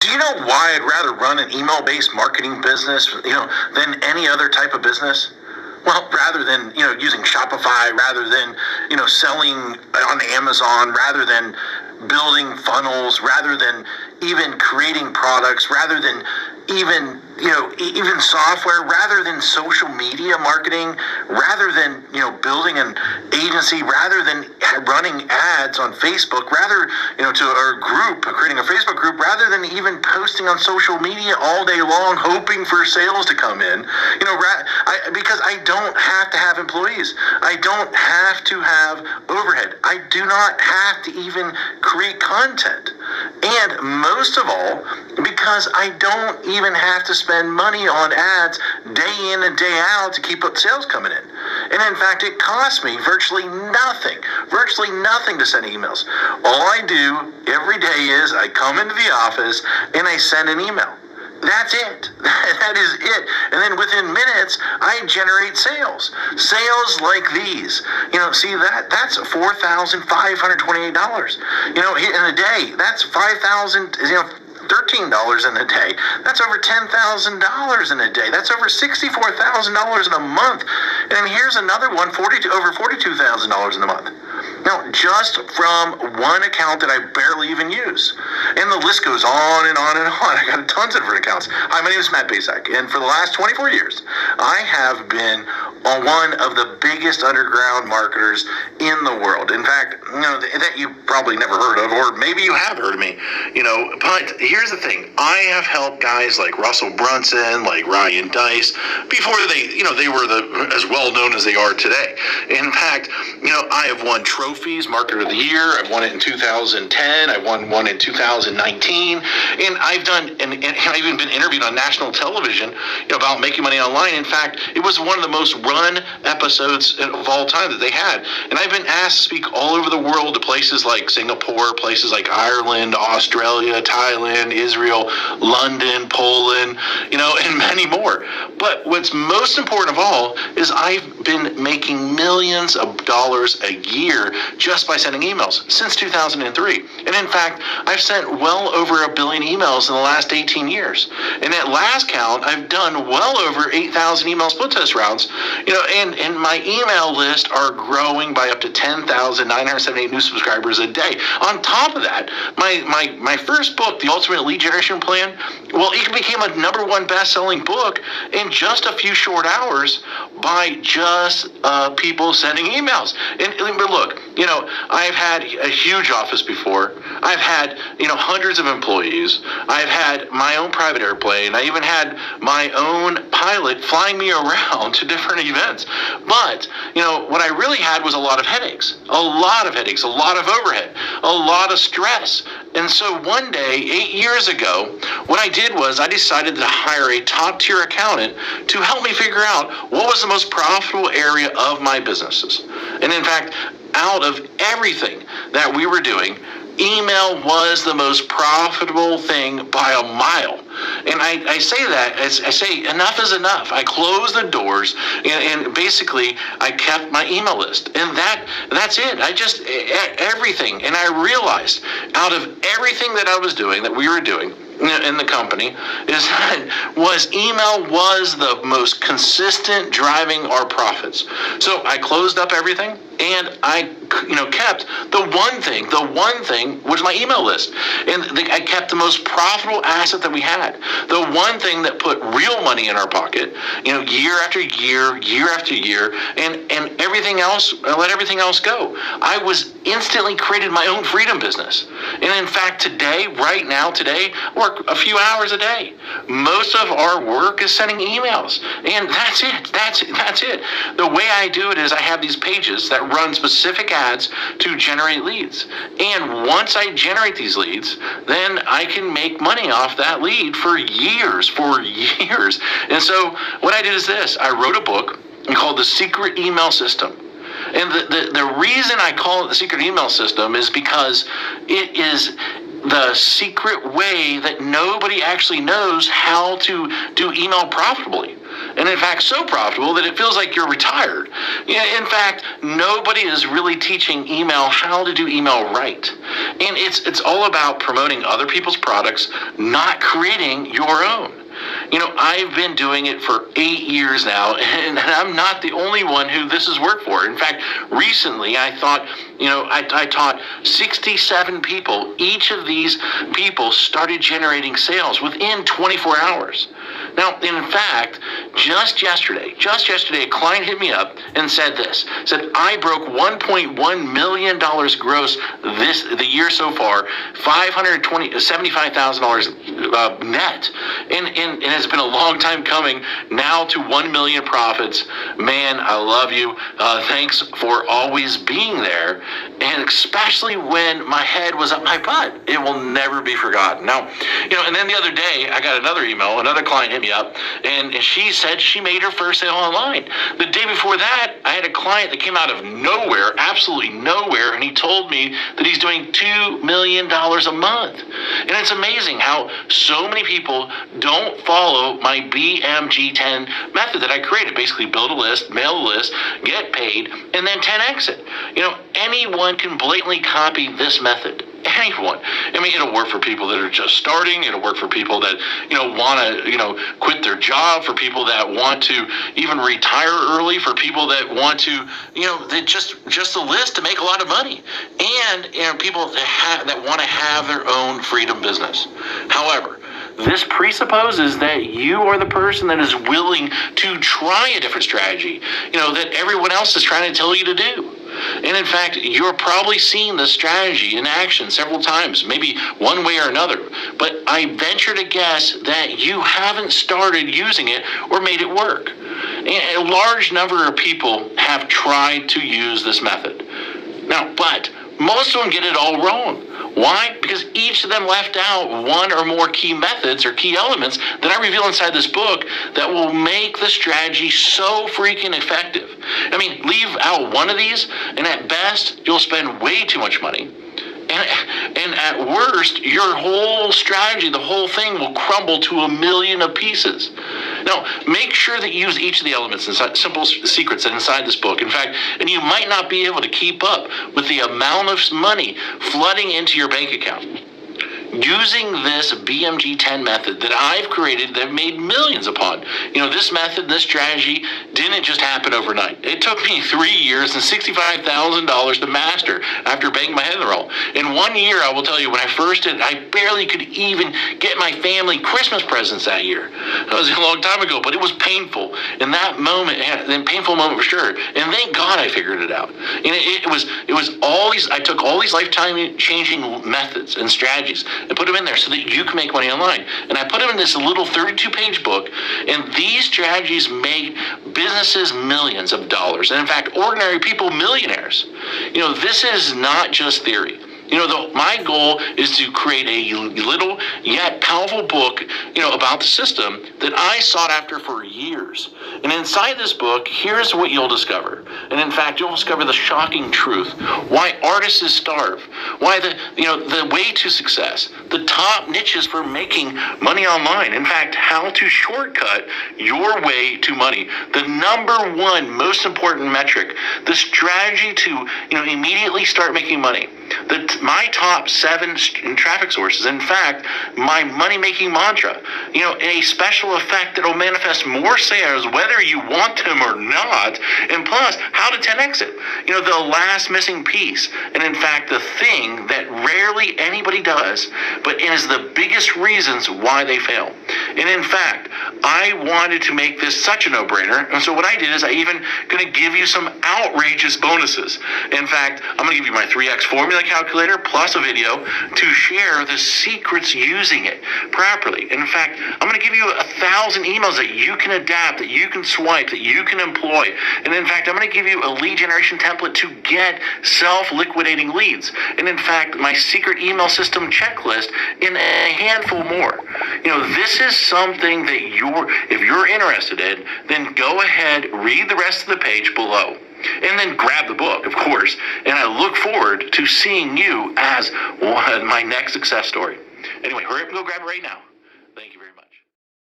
Do you know why I'd rather run an email-based marketing business, than any other type of business? Well, rather than, using Shopify, rather than, selling on Amazon, rather than building funnels, rather than even creating products, rather than even software, rather than social media marketing, rather than, building an agency, rather than running ads on Facebook, rather, to our group, creating a Facebook group, rather than even posting on social media all day long, hoping for sales to come in, because I don't have to have employees. I don't have to have overhead. I do not have to even create content. And most of all, because I don't even have to spend money on ads day in and day out to keep up sales coming in. And in fact, it costs me virtually nothing to send emails. All I do every day is I come into the office and I send an email. That's it. That is it. And then within minutes, I generate sales. Sales like these. That's $4,528. In a day. That's $5,000, $13 in a day. That's over $10,000 in a day. That's over $64,000 in a month. And here's another one, over $42,000 in a month. Now, just from one account that I barely even use. And the list goes on and on and on. I got tons of different accounts. Hi, my name is Matt Bacak, and for the last 24 years, I have been one of the biggest underground marketers in the world. In fact, that you probably never heard of, or maybe you have heard of me, but here's the thing. I have helped guys like Russell Brunson, like Ryan Dice, before they were as well known as they are today. In fact, I have won trophies, Marketer of the Year. I won it in 2010. I won one in 2019. And I've even been interviewed on national television about making money online. In fact, it was one of the most run episodes of all time that they had. And I've been asked to speak all over the world to places like Singapore, places like Ireland, Australia, Thailand, Israel, London, Poland, and many more. But what's most important of all is I've been making millions of dollars a year just by sending emails since 2003. And in fact, I've sent well over 1 billion emails in the last 18 years. And at last count, I've done well over 8,000 email split test rounds, and my email list are growing by up to 10,978 new subscribers a day. On top of that, my first book, The Ultimate Lead Generation Plan, well, it became a #1 best-selling book in just a few short hours by just people sending emails. But look, I've had a huge office before. I've had, hundreds of employees. I've had my own private airplane. I even had my own pilot flying me around to different events. But, what I really had was a lot of headaches, a lot of overhead, a lot of stress. And so one day, 8 years ago, what I did was I decided to hire a top-tier accountant to help me figure out what was the most profitable area of my businesses. And in fact, out of everything that we were doing, email was the most profitable thing by a mile. And I say enough is enough. I closed the doors and basically I kept my email list. And that's it. Everything. And I realized out of everything that I was doing, that we were doing in the company, email was the most consistent driving our profits. So I closed up everything and I kept the one thing was my email list. And I kept the most profitable asset that we had. The one thing that put real money in our pocket, year after year, and everything else, I let everything else go. I was instantly created my own freedom business. And in fact, today, I work a few hours a day. Most of our work is sending emails. And that's it. The way I do it is I have these pages that run specific ads to generate leads. And once I generate these leads, then I can make money off that lead for years. And so what I did is this. I wrote a book called The Secret Email System. And the reason I call it The Secret Email System is because it is the secret way that nobody actually knows how to do email profitably. And in fact, so profitable that it feels like you're retired. Yeah, in fact, nobody is really teaching email how to do email right. And it's all about promoting other people's products, not creating your own. I've been doing it for 8 years now, and I'm not the only one who this has worked for. In fact, recently I thought, I taught 67 people. Each of these people started generating sales within 24 hours. Now, in fact, just yesterday, a client hit me up and said I broke $1.1 million gross the year so far, $75,000 net. And it's been a long time coming now to 1 million profits. Man, I love you. Thanks for always being there. And especially when my head was up my butt. It will never be forgotten. Now, and then the other day, I got another email. Another client hit me up, and she said she made her first sale online. The day before that, I had a client that came out of nowhere, absolutely nowhere, and he told me that he's doing $2 million a month. And it's amazing how so many people don't follow my BMG10 method that I created. Basically, build a list, mail a list, get paid, and then 10x it. Anyone can blatantly copy this method. Anyone. It'll work for people that are just starting. It'll work for people that, want to, quit their job, for people that want to even retire early, for people that want to, just a list to make a lot of money. And, people that want to have their own freedom business. However, this presupposes that you are the person that is willing to try a different strategy, that everyone else is trying to tell you to do. And in fact, you're probably seen this strategy in action several times, maybe one way or another. But I venture to guess that you haven't started using it or made it work. And a large number of people have tried to use this method. Now, but most of them get it all wrong. Why? Because each of them left out one or more key methods or key elements that I reveal inside this book that will make the strategy so freaking effective. Leave out one of these, and at best, you'll spend way too much money. And at worst, your whole strategy, the whole thing will crumble to a million of pieces. Now, make sure that you use each of the elements inside, simple secrets that inside this book. In fact, and you might not be able to keep up with the amount of money flooding into your bank account. Using this BMG10 method that I've created that I've made millions upon. This method, this strategy didn't just happen overnight. It took me 3 years and $65,000 to master after banging my head in the wall. In 1 year, I will tell you, when I first did it, I barely could even get my family Christmas presents that year. That was a long time ago, but it was painful. In that moment, a painful moment for sure. And thank God I figured it out. And it was all these, I took all these lifetime changing methods and strategies and put them in there so that you can make money online. And I put them in this little 32-page book, and these strategies make businesses millions of dollars. And in fact, ordinary people millionaires. This is not just theory. My goal is to create a little yet powerful book, about the system that I sought after for years. And inside this book, here's what you'll discover. And in fact, you'll discover the shocking truth. Why artists starve. Why the way to success. The top niches for making money online. In fact, how to shortcut your way to money. The number one most important metric. The strategy to, immediately start making money. My top 7 traffic sources. In fact, my money-making mantra. A special effect that will manifest more sales whether you want them or not. And plus, how to 10x it. The last missing piece. And in fact, the thing that rarely anybody does, but is the biggest reasons why they fail. And in fact, I wanted to make this such a no-brainer. And so what I did is I even going to give you some outrageous bonuses. In fact, I'm going to give you my 3x formula calculator plus a video to share the secrets using it properly. And in fact, I'm going to give you 1,000 emails that you can adapt, that you can swipe, that you can employ. And in fact, I'm going to give you a lead generation template to get self-liquidating leads. And in fact, my secret email system checklist in a handful more. This is something that if you're interested in, then go ahead, read the rest of the page below. And then grab the book, of course. And I look forward to seeing you as my next success story. Anyway, hurry up and go grab it right now. Thank you very much.